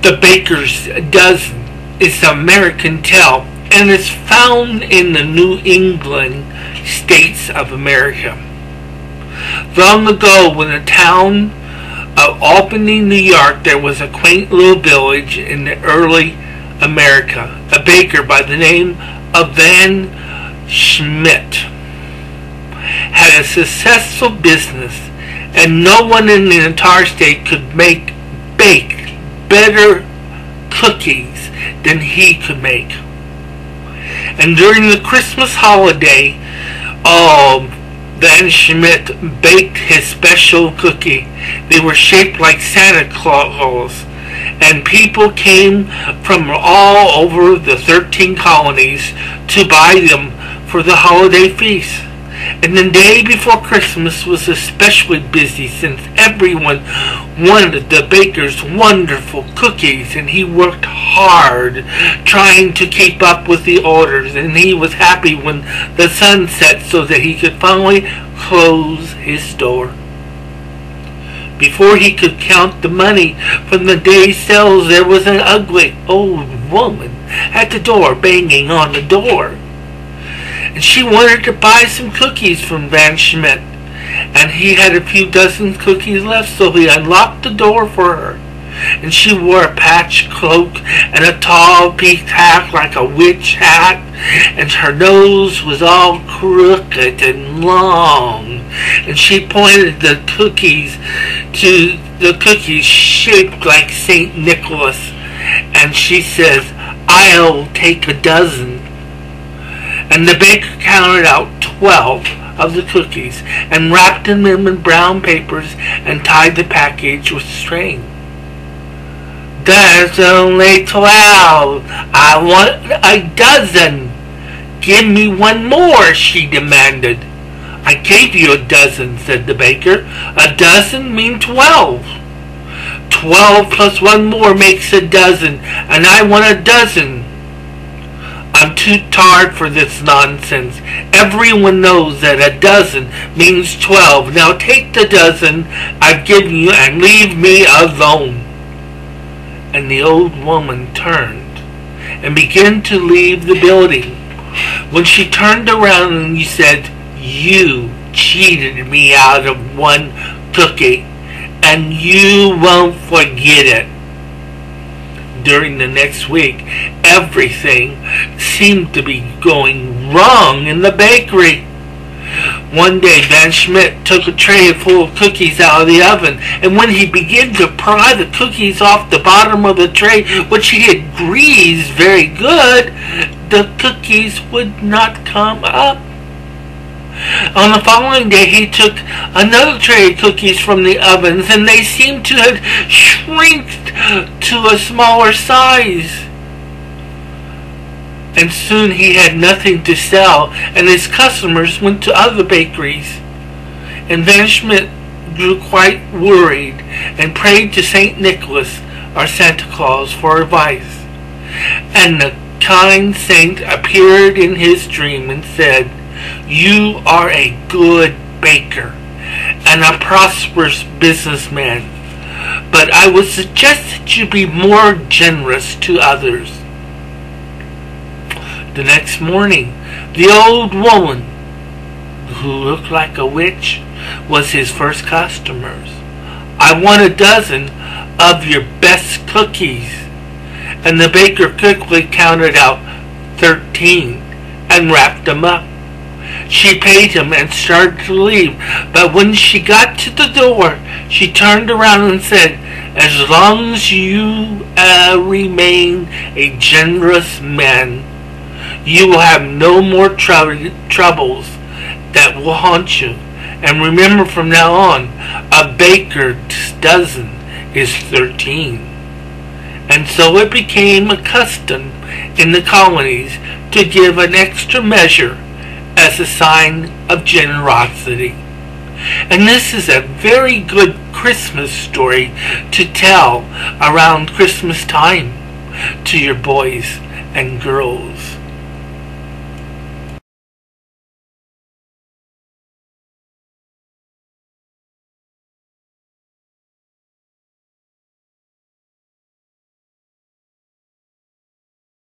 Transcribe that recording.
The Baker's Dozen is an American tale and is found in the New England states of America. Long ago, in the town of Albany, New York, there was a quaint little village in the early America. A baker by the name of Van Schmidt had a successful business, and no one in the entire state could bake better cookies than he could make. And during the Christmas holiday, Van Schmidt baked his special cookie. They were shaped like Santa Claus, and people came from all over the 13 colonies to buy them for the holiday feast. And the day before Christmas was especially busy, since everyone wanted the baker's wonderful cookies, and he worked hard trying to keep up with the orders, and he was happy when the sun set so that he could finally close his store. Before he could count the money from the day's sales, there was an ugly old woman at the door banging on the door. And she wanted to buy some cookies from Van Schmidt, and he had a few dozen cookies left, so he unlocked the door for her. And she wore a patched cloak and a tall peaked hat like a witch hat, and her nose was all crooked and long. And she pointed the cookies to the cookies shaped like St. Nicholas, and she says, "I'll take a dozen." And the baker counted out 12 of the cookies and wrapped them in brown papers and tied the package with string. "There's only 12. I want a dozen. Give me one more," she demanded. "I gave you a dozen," said the baker. "A dozen mean 12. 12 plus one more makes a dozen, and I want a dozen. I'm too tired for this nonsense. Everyone knows that a dozen means 12. Now take the dozen I've given you and leave me alone." And the old woman turned and began to leave the building. When she turned around and he said, "You cheated me out of one cookie, and you won't forget it." During the next week, everything seemed to be going wrong in the bakery. One day, Van Schmidt took a tray full of cookies out of the oven, and when he began to pry the cookies off the bottom of the tray, which he had greased very good, the cookies would not come up. On the following day, he took another tray of cookies from the ovens, and they seemed to have shrinked to a smaller size. And soon he had nothing to sell, and his customers went to other bakeries. And Van Schmidt grew quite worried and prayed to St. Nicholas, or Santa Claus, for advice. And the kind saint appeared in his dream and said, "You are a good baker and a prosperous businessman, but I would suggest that you be more generous to others." The next morning, the old woman, who looked like a witch, was his first customers. "I want a dozen of your best cookies." And the baker quickly counted out 13 and wrapped them up. She paid him and started to leave, but when she got to the door, she turned around and said, "As long as you remain a generous man, you will have no more troubles that will haunt you. And remember, from now on, a baker's dozen is 13. And so it became a custom in the colonies to give an extra measure as a sign of generosity. And this is a very good Christmas story to tell around Christmas time to your boys and girls.